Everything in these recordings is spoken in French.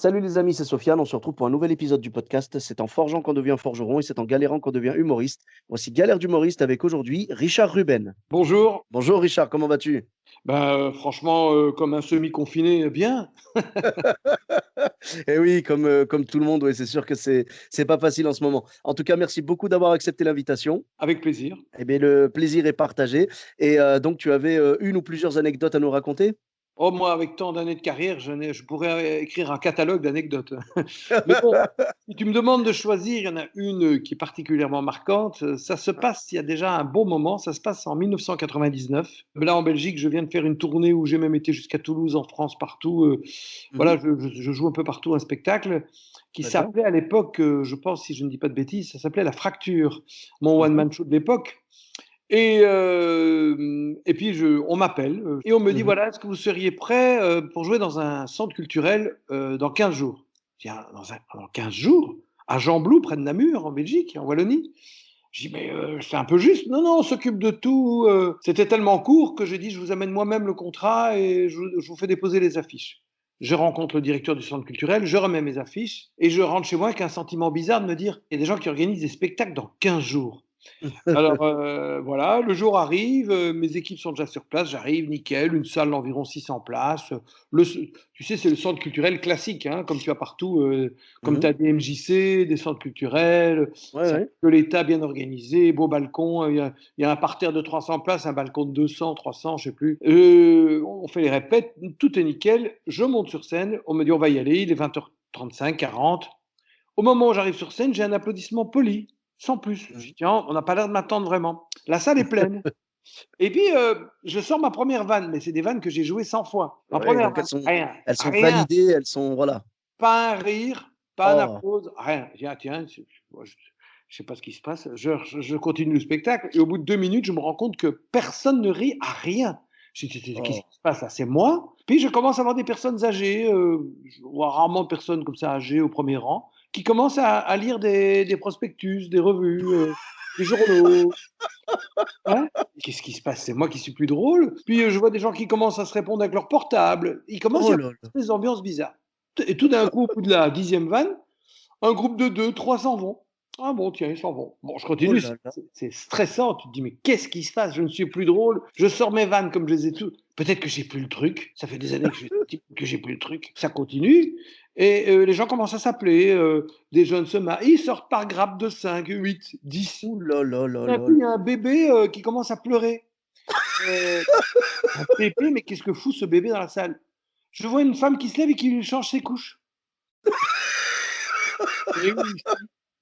Salut les amis, c'est Sofiane. On se retrouve pour un nouvel épisode du podcast. C'est en forgeant qu'on devient forgeron et c'est en galérant qu'on devient humoriste. Voici Galère d'humoriste avec aujourd'hui Richard Ruben. Bonjour. Bonjour Richard, comment vas-tu? Franchement, comme un semi-confiné, bien, Eh oui, comme tout le monde, ouais, c'est sûr que c'est pas facile en ce moment. En tout cas, merci beaucoup d'avoir accepté l'invitation. avec plaisir. Eh bien, le plaisir est partagé. Et donc, tu avais une ou plusieurs anecdotes à nous raconter? Oh, moi, avec tant d'années de carrière, je pourrais écrire un catalogue d'anecdotes. Mais bon, si tu me demandes de choisir, il y en a une qui est particulièrement marquante. Ça se passe il y a déjà un bon moment, ça se passe en 1999. Là, en Belgique, je viens de faire une tournée où j'ai même été jusqu'à Toulouse, en France, partout. Mhm. Voilà, je joue un peu partout un spectacle qui D'accord. s'appelait à l'époque, je pense, si je ne dis pas de bêtises, ça s'appelait La Fracture, mon Mhm. one-man show de l'époque. Et puis on m'appelle, et on me dit: Mhm. «Voilà, est-ce que vous seriez prêt, pour jouer dans un centre culturel, dans 15 jours?» Je dis: «Ah, dans 15 jours? À Gembloux, près de Namur, en Belgique, en Wallonie?» Je dis: «Mais, c'est un peu juste». «Non, non, on s'occupe de tout», c'était tellement court que j'ai dit: «Je vous amène moi-même le contrat et je vous fais déposer les affiches». Je rencontre le directeur du centre culturel, je remets mes affiches et je rentre chez moi avec un sentiment bizarre de me dire: «Il y a des gens qui organisent des spectacles dans 15 jours». Alors, voilà, le jour arrive, mes équipes sont déjà sur place, j'arrive, nickel, une salle d'environ 600 places, le ce tu sais, c'est le centre culturel classique, hein, comme tu as partout, comme tu Mhm. as des MJC, des centres culturels, Ouais, c'est un ouais. peu l'État bien organisé, beau balcon, il y a un parterre de 300 places, un balcon de 200, 300, je sais plus. On fait les répètes, tout est nickel, je monte sur scène, on me dit: «On va y aller», il est 20h35, 40. Au moment où j'arrive sur scène, j'ai un applaudissement poli, sans plus. Je Mhm. dis: «Tiens, on n'a pas l'air de m'attendre vraiment». La salle est pleine et puis, je sors ma première vanne, mais c'est des vannes que j'ai jouées 100 fois. Ma Ouais, première donc vanne, rien, elles sont rien, validées, elles sont, voilà. pas un rire, pas un Oh, applause, rien. Je dis: «Ah tiens, c'est moi je sais pas ce qui se passe». Je continue le spectacle et au bout de 2 minutes, je me rends compte que personne ne rit à rien. Je dis: «Qu'est-ce oh. qui se passe là? C'est moi?» Puis je commence à voir des personnes âgées, je vois rarement de personnes comme ça âgées au premier rang, qui commencent à lire des prospectus, des revues, des journaux. Hein? Qu'est-ce qui se passe? C'est moi qui suis plus drôle? Puis, je vois des gens qui commencent à se répondre avec leur portable. Il commence à y Oh avoir là là. des ambiances bizarres. Et tout d'un coup, au bout de la 10e vanne, un groupe de 2, 3 s'en vont. Ah bon, tiens, ils s'en vont. Bon, je Oh continue, là là. c'est stressant. Tu te dis: «Mais qu'est-ce qui se passe? Je ne suis plus drôle». Je sors mes vannes comme je les ai toutes. Peut-être que j'ai plus le truc. Ça fait des années que j'ai plus le truc. Ça continue et les gens commencent à s'appeler, des jeunes se marient, ils sortent par grappes de 5, 8, 10. Ouh là là là D'un là coup, là. il y a un bébé, qui commence à pleurer. Heu, un bébé, mais qu'est-ce que fout ce bébé dans la salle? Je vois une femme qui se lève et qui lui change ses couches. Mais où ici?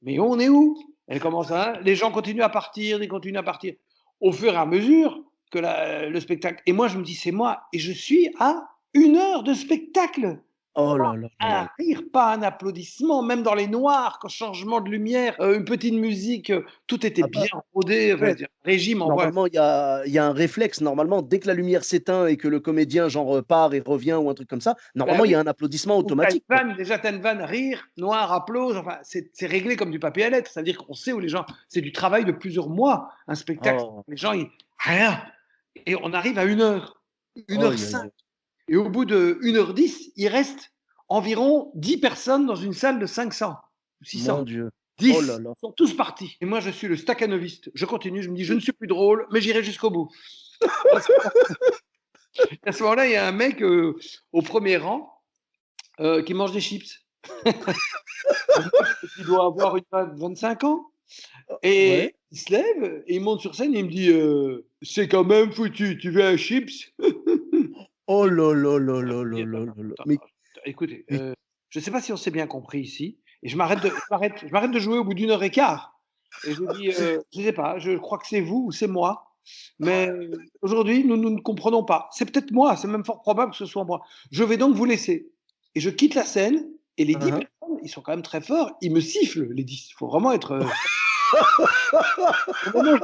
Mais on est où? Elle commence à les gens continuent à partir, ils continuent à partir. Au fur et à mesure que le spectacle et moi je me dis: «C'est moi» et je suis à 1 heure de spectacle. Oh là là là là Un là. rire, pas un applaudissement, même dans les noirs, quand changement de lumière, une petite musique, tout était Ah bien bah, rodé, enfin, ouais, je régime envoie. normalement, il y a un réflexe, normalement, dès que la lumière s'éteint et que le comédien, genre, part et revient ou un truc comme ça, Bah normalement, il y oui. a un applaudissement Ou tu as une automatique, quoi. vanne, déjà tu as une vanne, rire, noir, applause, enfin, c'est réglé comme du papier à lettres. C'est-à-dire qu'on sait où les gens c'est du travail de plusieurs mois, un spectacle. Oh, Les gens, ils rien et on arrive à 1 heure, aïe aïe 1 h 05 aïe. et au bout de 1 h 10 il reste environ 10 personnes dans une salle de 500 ou Mon 600. Dieu. Oh là 10 là. sont tous partis et moi je suis le staccanoviste. Je continue, je me dis: «Je ne suis plus drôle, mais j'irai jusqu'au bout». À ce moment-là, il y a un mec, au premier rang, qui mange des chips. Un mec qui doit avoir une 25 ans Ouais. et il se lève et il monte sur scène et il me dit: «C'est quand même foutu, tu veux un chips?» Oh là là là Alors là je dis: là «Attends, là attends, là là. attends, Mais attends, écoutez, mais je ne sais pas si on s'est bien compris ici» et je m'arrête de jouer au bout d'1 h 15 et je lui dis: «Je ne sais pas, je crois que c'est vous ou c'est moi, mais aujourd'hui nous ne comprenons pas. C'est peut-être moi, c'est même fort probable que ce soit moi. Je vais donc vous laisser» et je quitte la scène et les 10 hein, hein. personnes, ils sont quand même très forts, ils me sifflent les 10. Il faut vraiment être, au moment où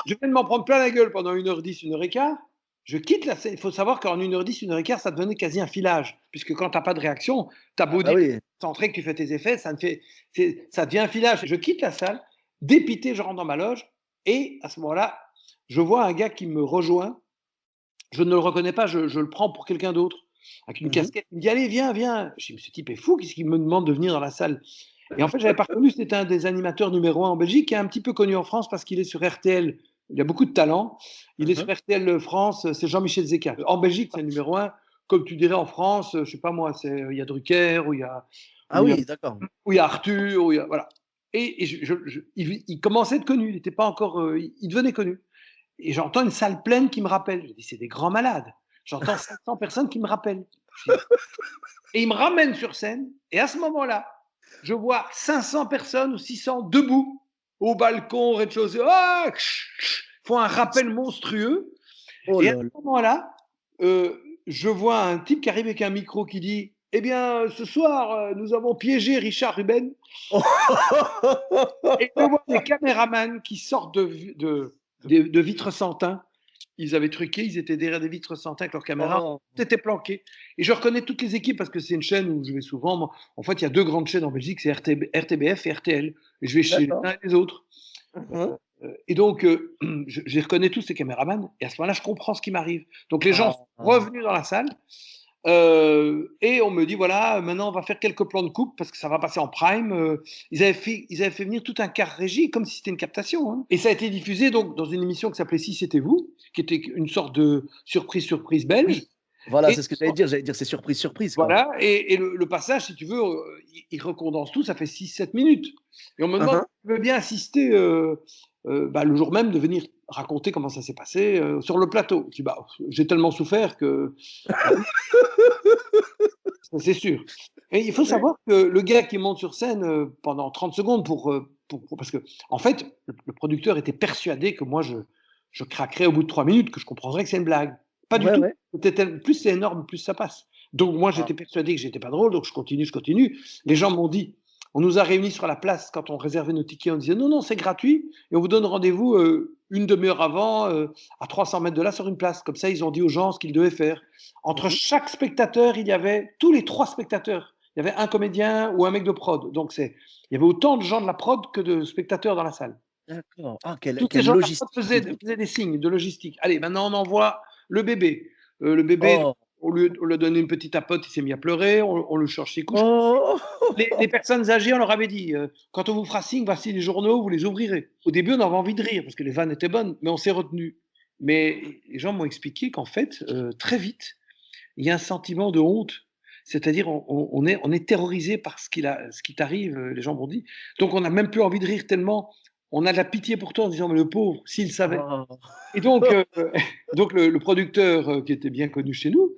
je viens de m'en prendre plein la gueule pendant 1 h 10, 1 h 15, je quitte la scène. Il faut savoir qu'en 1 h 10, 1 h 15, ça devenait quasi un filage, puisque quand tu as pas de réaction, tu as Ah beau bah dire oui. concentré que tu fais tes effets, ça devient un filage. Je quitte la salle, dépité, je rentre dans ma loge et à ce moment-là, je vois un gars qui me rejoint. Je ne le reconnais pas, je le prends pour quelqu'un d'autre. avec une Mmh. casquette. Il me dit: «Allez, viens, viens». Je dis: «Mais ce type est fou, qu'est-ce qu'il me demande de venir dans la salle?» Et en fait, j'avais pas reconnu, c'était un des animateurs numéro un en Belgique, qui est un petit peu connu en France parce qu'il est sur RTL. Il a beaucoup de talent. Il est Mmh. sur RTL France, c'est Jean-Michel Zeka. En Belgique, c'est le numéro un. Comme tu dirais en France, je sais pas moi, c'est il y a Drucker, Ah ou il y a oui, d'accord. où il y a Arthur, où il y a voilà. Et il commençait à être connu, il n'était pas encore, il devenait connu. Et j'entends une salle pleine qui me rappelle. Je dis: «C'est des grands malades». J'entends 500 personnes qui me rappellent. Je dis et il me ramène sur scène et à ce moment-là, je vois 500 personnes ou 600 debout au balcon, au rez-de-chaussée. Ah! Font un rappel monstrueux Oh et à là là. ce moment-là, je vois un type qui arrive avec un micro qui dit: «Eh bien, ce soir, nous avons piégé Richard Ruben». Et je vois des caméramans qui sortent de vitres sans teint. Ils avaient truqué, ils étaient derrière des vitres sans teint avec leurs caméras. Oh, Tout était planqué. Et je reconnais toutes les équipes parce que c'est une chaîne où je vais souvent. En fait, il y a deux grandes chaînes en Belgique, c'est RTBF et RTL. Et je vais chez les d'accord. uns et les autres. Mmh. Et donc, je reconnais tous ces caméramans. Et à ce moment-là, je comprends ce qui m'arrive. Donc, les gens sont Ah. revenus dans la salle. Et on me dit voilà, maintenant on va faire quelques plans de coupe parce que ça va passer en prime. Ils avaient fait venir tout un car régie comme si c'était une captation. Hein. Et ça a été diffusé donc dans une émission qui s'appelait Si c'était vous, qui était une sorte de surprise belge. Oui, voilà, Et c'est ce que j'allais dire. J'allais dire c'est surprise, surprise, quoi. voilà, et le passage, si tu veux, il recondense tout, ça fait 6-7 minutes. Et on me Hein, demande hein. si je veux bien assister bah, le jour même de venir raconter comment ça s'est passé sur le plateau. Je dis bah, j'ai tellement souffert que bah, ça, c'est sûr. Et il faut Ouais. savoir que le gars qui monte sur scène, pendant 30 secondes parce que en fait, le producteur était persuadé que moi je craquerais au bout de 3 minutes, que je comprendrais que c'est une blague. Pas du Ouais, tout. ouais. Plus c'est énorme, plus ça passe. Donc moi, Ah. j'étais persuadé que j'étais pas drôle, donc je continue, je continue. Les gens m'ont dit on nous a réunis sur la place quand on réservait nos tickets, on disait: «Non, non, c'est gratuit et on vous donne rendez-vous, une demi-heure avant, à 300 mètres de là sur une place». Comme ça, ils ont dit aux gens ce qu'ils devaient faire. Entre Mmh. chaque spectateur, il y avait tous les 3 spectateurs. Il y avait un comédien ou un mec de prod. Donc il y avait autant de gens de la prod que de spectateurs dans la salle. D'accord. Ah, Tous ces quelle gens de la prod logistique faisaient, et tout. faisaient des signes de logistique. Allez, maintenant on envoie le bébé. Le bébé, Oh. on lui a donné une petite tapote, il s'est mis à pleurer, on le cherche ses couches. Oh! Les personnes âgées, on leur avait dit quand on vous fera signe, voici les journaux, vous les ouvrirez. Au début, on avait envie de rire parce que les vannes étaient bonnes, mais on s'est retenu. Mais les gens m'ont expliqué qu'en fait, très vite, il y a un sentiment de honte. C'est-à-dire, on est terrorisé par ce qui t'arrive, les gens m'ont dit. Donc, on n'a même plus envie de rire tellement on a de la pitié pour toi en disant, mais le pauvre, s'il savait. Oh. Et donc, donc le producteur qui était bien connu chez nous,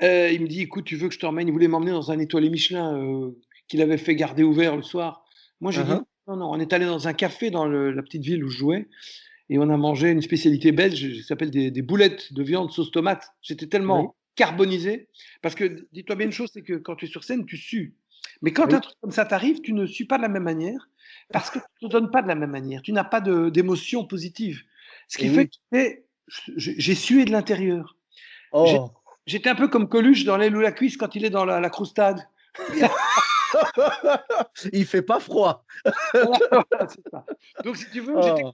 il me dit, écoute, tu veux que je t'emmène? Il voulait m'emmener dans un étoilé Michelin qu'il avait fait garder ouvert le soir. Moi, j'ai Hein, dit, hein. non, non, on est allé dans un café dans la petite ville où je jouais et on a mangé une spécialité belge qui s'appelle des boulettes de viande sauce tomate. J'étais Oui, tellement carbonisé parce que dis-toi bien une chose, c'est que quand tu es sur scène, tu sues. Mais quand un oui. truc comme ça t'arrive, tu ne sues pas de la même manière parce que tu ne te donnes pas de la même manière. Tu n'as pas d'émotion positive. Ce qui Et fait oui. que j'ai sué de l'intérieur. J'ai- Oh! J'étais un peu comme Coluche dans l'aile ou la cuisse quand il est dans la croustade. Il fait pas froid. Voilà, voilà, c'est ça. Donc si tu veux, j'étais Oh.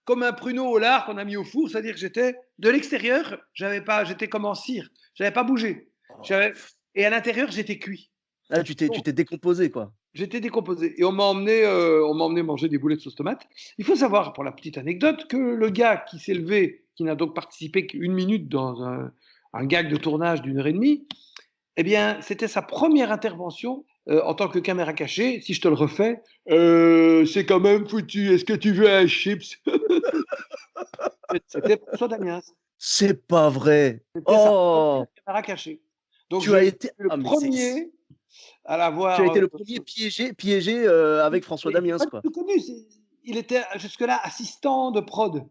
comme un pruneau au lard qu'on a mis au four, c'est-à-dire que j'étais de l'extérieur, j'étais comme en cire, j'avais pas bougé. Oh. J'avais et à l'intérieur, j'étais cuit. Ah, tu Donc t'es décomposé, quoi. j'étais décomposé et on m'a emmené manger des boulettes sauce tomate. Il faut savoir, pour la petite anecdote, que le gars qui s'est levé, qui n'a donc participé qu'1 minute dans un gag de tournage d'1 heure et demie, eh bien, c'était sa première intervention en tant que caméra cachée. Si je te le refais, c'est quand même foutu. Est-ce que tu veux un chips? C'était François Damiens. C'est pas vrai. C'était sa Oh! première caméra cachée. Donc Tu je as suis été le ah mais c'est premier à tu as l'avoir. été le premier piégé, avec François Il était Damiens, pas du quoi. tout connu. Il était jusque-là assistant de prod.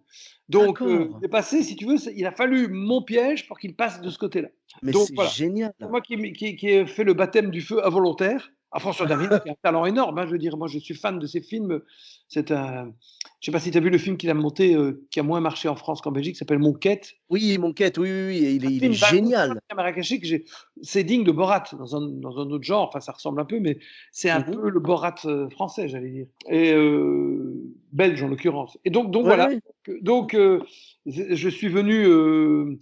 Donc, D'accord. il est passé, si tu veux, il a fallu mon piège pour qu'il passe de ce côté-là. Mais Donc c'est voilà. génial. C'est moi qui ai fait le baptême du feu involontaire. Ah, François David, qui a un talent énorme, hein, je veux dire, moi je suis fan de ses films. C'est un, je sais pas si tu as vu le film qu'il a monté, qui a moins marché en France qu'en Belgique, qui s'appelle Monquête. Oui, Monquête, oui, oui, oui, et Un il est film d'investigation génial. de caméra cachée c'est digne de Borat dans un autre genre, enfin ça ressemble un peu, mais c'est un Mmh mh. peu le Borat français, j'allais dire, et belge en l'occurrence. Et donc Ouais, voilà. ouais. Donc je suis venu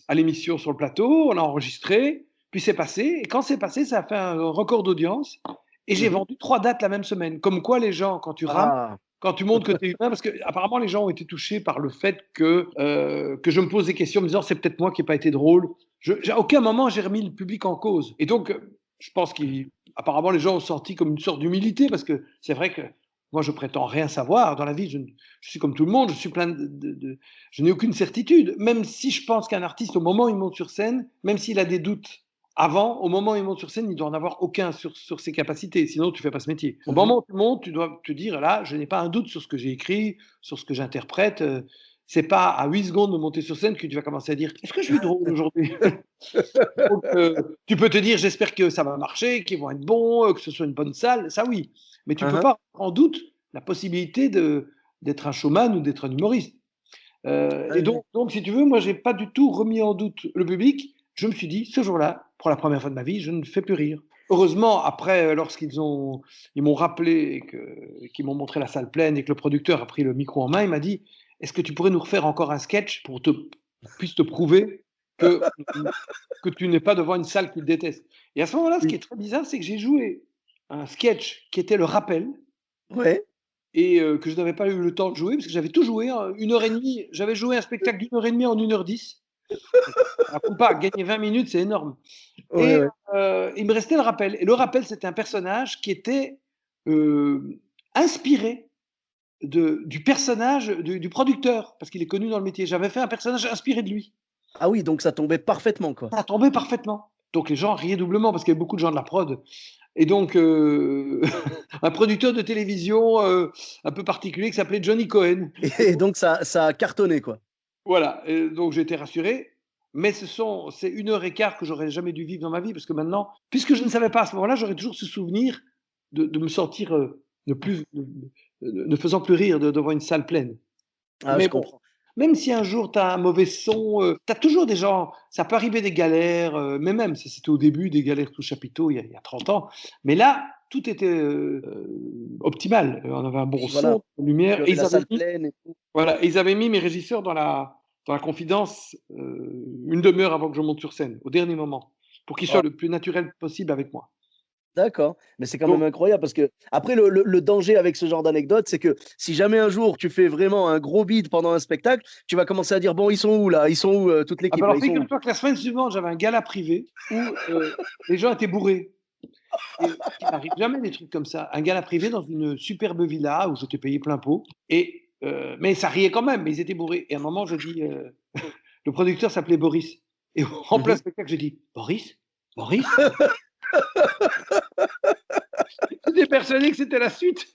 à l'émission sur le plateau, on a enregistré. Puis c'est passé, et quand c'est passé, ça a fait un record d'audience, et j'ai Mmh. vendu 3 dates la même semaine. Comme quoi les gens, quand tu rames, Ah! quand tu montres que tu es humain, parce qu'apparemment les gens ont été touchés par le fait que je me pose des questions en me disant: «C'est peut-être moi qui ai pas été drôle». À aucun moment j'ai remis le public en cause, et donc je pense qu'apparemment les gens ont senti comme une sorte d'humilité, parce que c'est vrai que moi je prétends rien savoir dans la vie, je suis comme tout le monde, je suis plein je n'ai aucune certitude. Même si je pense qu'un artiste, au moment où il monte sur scène, même s'il a des doutes avant, au moment où il monte sur scène, il doit en avoir aucun sur ses capacités, sinon tu fais pas ce métier. Au Mmh. moment où tu montes, tu dois te dire: «Là, je n'ai pas un doute sur ce que j'ai écrit, sur ce que j'interprète», c'est pas à 8 secondes de monter sur scène que tu vas commencer à dire: «Est-ce que je suis drôle aujourd'hui?» Donc tu peux te dire: «J'espère que ça va marcher, qu'ils vont être bons, que ce soit une bonne salle», ça oui, mais tu Hein, peux hein. pas remettre en doute la possibilité d'être un showman ou d'être un humoriste. Ouais, Et ouais. donc si tu veux, moi j'ai pas du tout remis en doute le public. Je me suis dit: «Ce jour-là, pour la première fois de ma vie, je ne fais plus rire». Heureusement, après, ils m'ont rappelé et qu'ils m'ont montré la salle pleine et que le producteur a pris le micro en main, il m'a dit: «Est-ce que tu pourrais nous refaire encore un sketch pour puisse te prouver que que tu n'es pas devant une salle qui te déteste?» Et à ce moment-là, ce qui Oui. est très bizarre, c'est que j'ai joué un sketch qui était le rappel, Ouais. et que je n'avais pas eu le temps de jouer parce que j'avais tout joué en 1 heure et demie. J'avais joué un spectacle d'une heure et demie en 1 h 10. Raconte pas, gagner 20 minutes, c'est énorme, Ouais, et ouais. il me restait le rappel, et le rappel, c'était un personnage qui était, heu, inspiré du personnage du producteur, parce qu'il est connu dans le métier. J'avais fait un personnage inspiré de lui. Ah oui, donc ça tombait parfaitement, quoi. Ça tombait parfaitement. Donc les gens riaient doublement parce qu'il y avait beaucoup de gens de la prod, et donc un producteur de télévision, un peu particulier qui s'appelait Johnny Cohen. Et donc ça a cartonné, quoi. Voilà, donc j'étais rassuré, mais c'est 1 heure et quart que j'aurais jamais dû vivre dans ma vie, parce que maintenant, puisque je ne savais pas à ce moment-là, j'aurais toujours ce souvenir de me sentir, ne faisant plus rire devant une salle pleine. Ah, je Mais bon, comprends. même si un jour tu as un mauvais son, tu as toujours des gens, ça peut arriver des galères, mais même ça c'était au début, des galères tout chapiteaux il y a 30 ans. Mais là, tout était, optimal. On avait un bon Oui, voilà. son, une lumière, Tu et avais la salle pleine et tout. voilà, et ils avaient mis mes régisseurs dans la confidence, 1/2 heure avant que je monte sur scène, au dernier moment, pour qu'ils soient Waouh, le plus naturel possible avec moi. d'accord. Mais c'est quand même Donc incroyable parce qu'après le danger avec ce genre d'anecdote, c'est que si jamais un jour tu fais vraiment un gros bide pendant un spectacle, tu vas commencer à dire: «Bon, ils sont où là? Ils sont où, toute ah bah, l'équipe là? alors Ils sont où?» figure-toi que la semaine suivante, j'avais un gala privé où, les gens étaient bourrés, et ce qui m'arrive jamais, des trucs comme ça. Un gala privé dans une superbe villa où j'étais payé plein pot, et mais ça riait quand même, mais ils étaient bourrés, et à un moment je dis, le producteur s'appelait Boris, et en plein Mmh. spectacle, j'ai dit: «Boris? Boris?» J'étais persuadé que c'était la suite.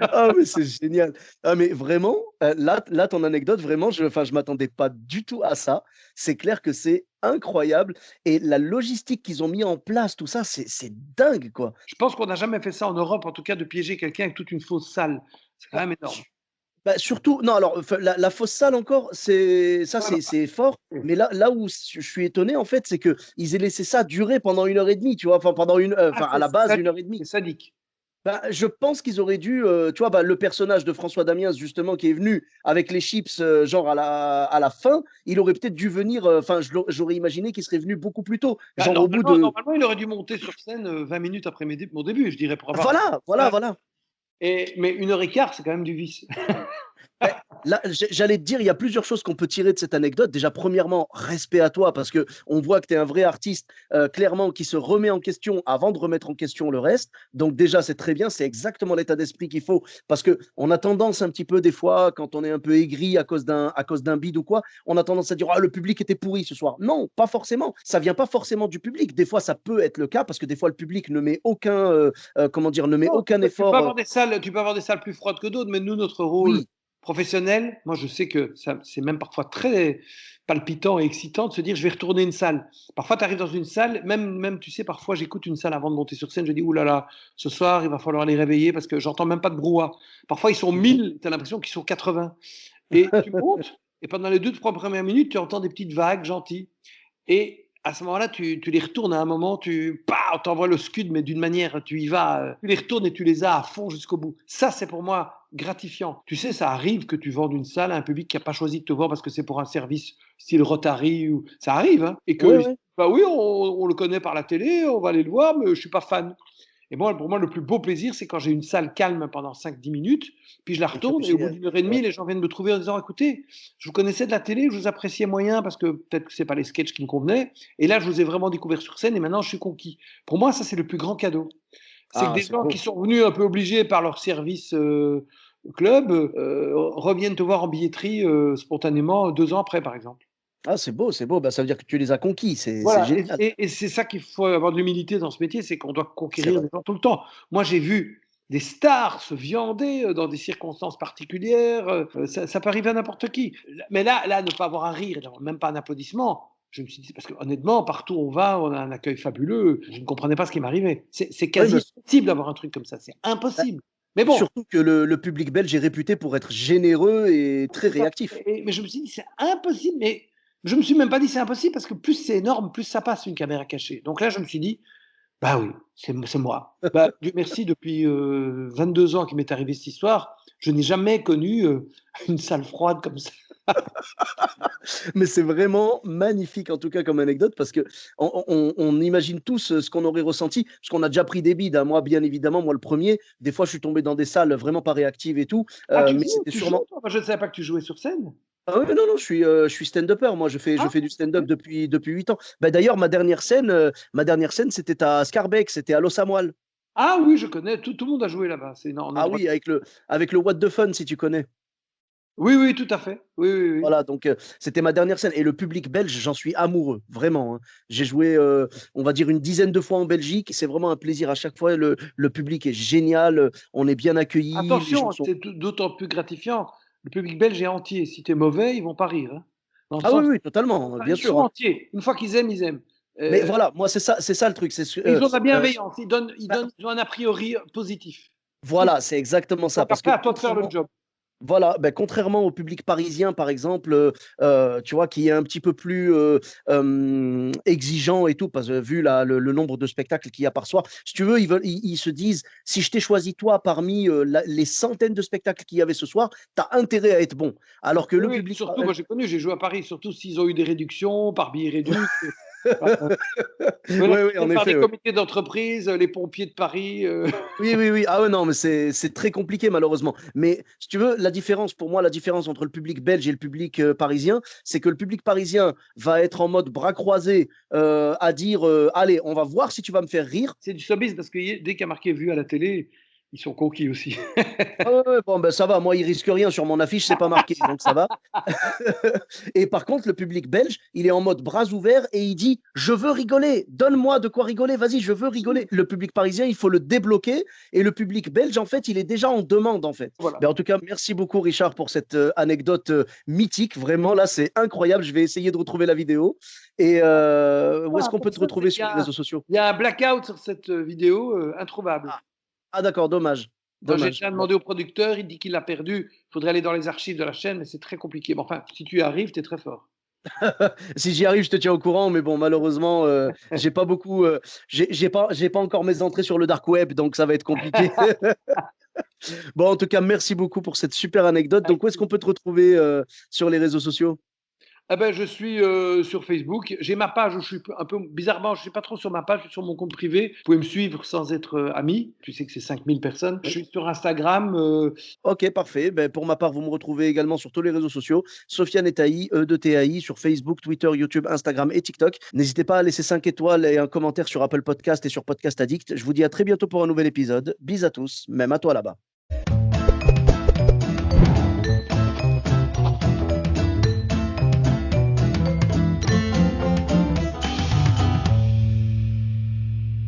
Ah mais c'est génial. Ah mais vraiment, là ton anecdote vraiment je m'attendais pas du tout à ça. C'est clair que c'est incroyable et la logistique qu'ils ont mis en place, tout ça, c'est dingue, quoi. Je pense qu'on n'a jamais fait ça en Europe, en tout cas, de piéger quelqu'un avec toute une fausse salle. C'est quand Bah, même énorme. su bah, surtout non alors, enfin la fausse salle encore, Ah non, c'est fort, oui, mais là où je suis étonné en fait, c'est qu'ils aient laissé ça durer pendant 1 heure et demie, tu vois? Enfin pendant ah, enfin à la base une heure et c'est demie. sadique. Bah, je pense qu'ils auraient dû, tu vois, bah, le personnage de François Damiens justement qui est venu avec les chips, genre à la fin, il aurait peut-être dû venir, enfin j'aurais imaginé qu'il serait venu beaucoup plus tôt, Bah, genre au bout normalement de normalement, il aurait dû monter sur scène, 20 minutes après mon début, je dirais, pour avoir un voilà, voilà, salle, voilà. mais 1 heure et quart, c'est quand même du vice. Beh, là, j'allais te dire, il y a plusieurs choses qu'on peut tirer de cette anecdote. Déjà, premièrement, respect à toi parce que on voit que tu es un vrai artiste, clairement qui se remet en question avant de remettre en question le reste. Donc déjà, c'est très bien, c'est exactement l'état d'esprit qu'il faut parce qu'on a tendance un petit peu des fois, quand on est un peu aigri à cause d'un bide ou quoi, on a tendance à dire: «Ah le public était pourri ce soir». Non, pas forcément. Ça vient pas forcément du public. Des fois, ça peut être le cas parce que des fois le public ne met aucun, comment dire? Ne met Non, aucun tu peux effort, avoir des salles, plus froides que d'autres, mais nous, notre rôle oui. professionnel, moi, je sais que ça, c'est même parfois très palpitant et excitant de se dire: «Je vais retourner une salle». Parfois, tu arrives dans une salle, même, tu sais, parfois, j'écoute une salle avant de monter sur scène, je dis: «Ouh là là, ce soir, il va falloir les réveiller parce que j'entends même pas de brouhaha». Parfois, ils sont Mmh. 1000, tu as l'impression qu'ils sont 80, et tu montes, et pendant les 2-3 premières minutes, tu entends des petites vagues gentilles. Et à ce moment-là, tu les retournes à un moment, tu envoies le scud, mais d'une manière, tu y vas, tu les retournes et tu les as à fond jusqu'au bout. Ça, c'est pour moi gratifiant. Tu sais, ça arrive que tu vendes une salle à un public qui a pas choisi de te voir parce que c'est pour un service style Rotary, ou ça arrive, hein, et Ouais, qu'ils ouais. Bah oui, on le connaît par la télé, on va aller le voir, mais je suis pas fan. Et moi, pour moi, le plus beau plaisir, c'est quand j'ai une salle calme pendant 5-10 minutes, puis je la Et que tu retourne et au bout signes. d'une heure et Ouais. demie, les gens viennent me trouver en disant: «Écoutez, je vous connaissais de la télé, je vous appréciais moyen parce que peut-être que c'est pas les sketchs qui me convenaient et là, je vous ai vraiment découvert sur scène et maintenant je suis conquis». Pour moi, ça, c'est le plus grand cadeau. C'est que Ah, des c'est gens qui beau. sont venus un peu obligés par leur service, club, reviennent te voir en billetterie, spontanément 2 ans après, par exemple. Ah, c'est beau, c'est beau. Bah, ça veut dire que tu les as conquis, c'est Voilà, génial. et c'est ça qu'il faut avoir de l'humilité dans ce métier, c'est qu'on doit C'est conquérir vrai. les gens tout le temps. Moi, j'ai vu des stars se viander, dans des circonstances particulières, ça peut arriver à n'importe qui. Mais là, ne pas avoir un rire, même pas un applaudissement, je me suis dit parce que honnêtement, partout où on va, on a un accueil fabuleux. Je ne comprenais pas ce qui m'arrivait. C'est Oui, quasi impossible d'avoir un truc comme ça, c'est impossible. Mais bon, surtout que le public belge est réputé pour être généreux et très tout à réactif. fait. Mais je me suis dit: «C'est impossible», mais je me suis même pas dit: «C'est impossible» parce que plus c'est énorme, plus ça passe une caméra cachée. Donc là, je me suis dit: «Bah oui, c'est moi». Bah, Dieu merci depuis, 22 ans qu'il m'est arrivé cette histoire, je n'ai jamais connu, une salle froide comme ça. Mais c'est vraiment magnifique en tout cas comme anecdote parce que on imagine tous, ce qu'on aurait ressenti, parce qu'on a déjà pris des bides, hein. Moi, bien évidemment, moi le premier. Des fois je suis tombé dans des salles vraiment pas réactives et tout, Ah, mais c'était tu joues sûrement toi? Moi, je ne savais pas que tu jouais sur scène. ah oui, non, non, je suis stand-upper moi, je Ah, fais du stand-up OK. depuis 8 ans. Bah, d'ailleurs ma dernière scène c'était à Scarbeck, c'était à Los Amoal. Ah oui, je connais, tout le monde a joué là-bas, c'est un Ah endroit. oui, avec le What the Fun si tu connais? Oui, oui, tout à fait. Oui, oui, oui. Voilà, donc c'était ma dernière scène et le public belge, j'en suis amoureux, vraiment, hein. J'ai joué, on va dire une dizaine de fois en Belgique. C'est vraiment un plaisir à chaque fois. Le public est génial, on est bien accueillis, les gens Attention, sont c'est d'autant plus gratifiant, le public belge est entier. Si tu es mauvais, ils vont pas rire, hein. Dans le ah oui, sens, oui, totalement, bien ils sûr, sont hein. entiers. Une fois qu'ils aiment, ils aiment. Mais Heu voilà, moi c'est ça le truc, c'est ce Et ils ont de la heu, bienveillance, bah, ils ont un a priori positif. Tout voilà, c'est exactement ça donc parce que après à toi de faire le job. voilà, ben, contrairement au public parisien, par exemple, tu vois, qui est un petit peu plus, exigeant et tout, parce que vu le nombre de spectacles qu'il y a par soir. Si tu veux, ils se disent: «Si je t'ai choisi toi parmi, les centaines de spectacles qu'il y avait ce soir, tu as intérêt à être bon». Alors que Oui, le oui, public pa surtout moi j'ai connu, j'ai joué à Paris, surtout s'ils ont eu des réductions par billets réduits, voilà, Oui, qui oui, en viennent par des effet, ouais. comités d'entreprise, les pompiers de Paris, Oui, oui, oui. Ah ouais, non, mais c'est très compliqué malheureusement. Mais si tu veux, la différence pour moi, la différence entre le public belge et le public, parisien, c'est que le public parisien va être en mode bras croisés, à dire, «Allez, on va voir si tu vas me faire rire». c'est du showbiz parce que dès qu'il y a marqué «vu à la télé», ils sont conquis aussi. Ah ouais, ouais, bon, ben, ça va, moi, il risque rien sur mon affiche, c'est pas marqué, donc ça va. Et par contre, le public belge, il est en mode bras ouverts et il dit: «Je veux rigoler, donne-moi de quoi rigoler, vas-y, je veux rigoler». Le public parisien, il faut le débloquer et le public belge, en fait, il est déjà en demande, en fait. Voilà. Ben, en tout cas, merci beaucoup Richard pour cette, anecdote, mythique. Vraiment, là, c'est incroyable. Je vais essayer de retrouver la vidéo et où est-ce qu'on peut te Personne, c'est retrouver sur les réseaux sociaux? il y a un blackout sur cette, vidéo, introuvable. Ah, ah d'accord, dommage, Moi, j'ai dommage. déjà Bon. demandé au producteur, il dit qu'il l'a perdu. Il faudrait aller dans les archives de la chaîne, mais c'est très compliqué. Mais enfin, si tu y arrives, tu es très fort. Si j'y arrive, je te tiens au courant, mais bon, malheureusement, j'ai pas beaucoup, j'ai pas encore mes entrées sur le dark web, donc ça va être compliqué. Bon, en tout cas, merci beaucoup pour cette super anecdote. Donc, où est-ce qu'on peut te retrouver, sur les réseaux sociaux? Ah ben, je suis, sur Facebook. J'ai ma page où je suis un peu bizarrement, je suis pas trop sur ma page, je suis sur mon compte privé. Vous pouvez me suivre sans être, ami. Tu sais que c'est 5000 personnes. Je Oui. suis sur Instagram, OK, parfait. Ben, pour ma part, vous me retrouvez également sur tous les réseaux sociaux, Sofiane Etaï, E-de-T-A-I, sur Facebook, Twitter, YouTube, Instagram et TikTok. N'hésitez pas à laisser 5 étoiles et un commentaire sur Apple Podcast et sur Podcast Addict. Je vous dis à très bientôt pour un nouvel épisode. Bis à tous, même à toi là-bas.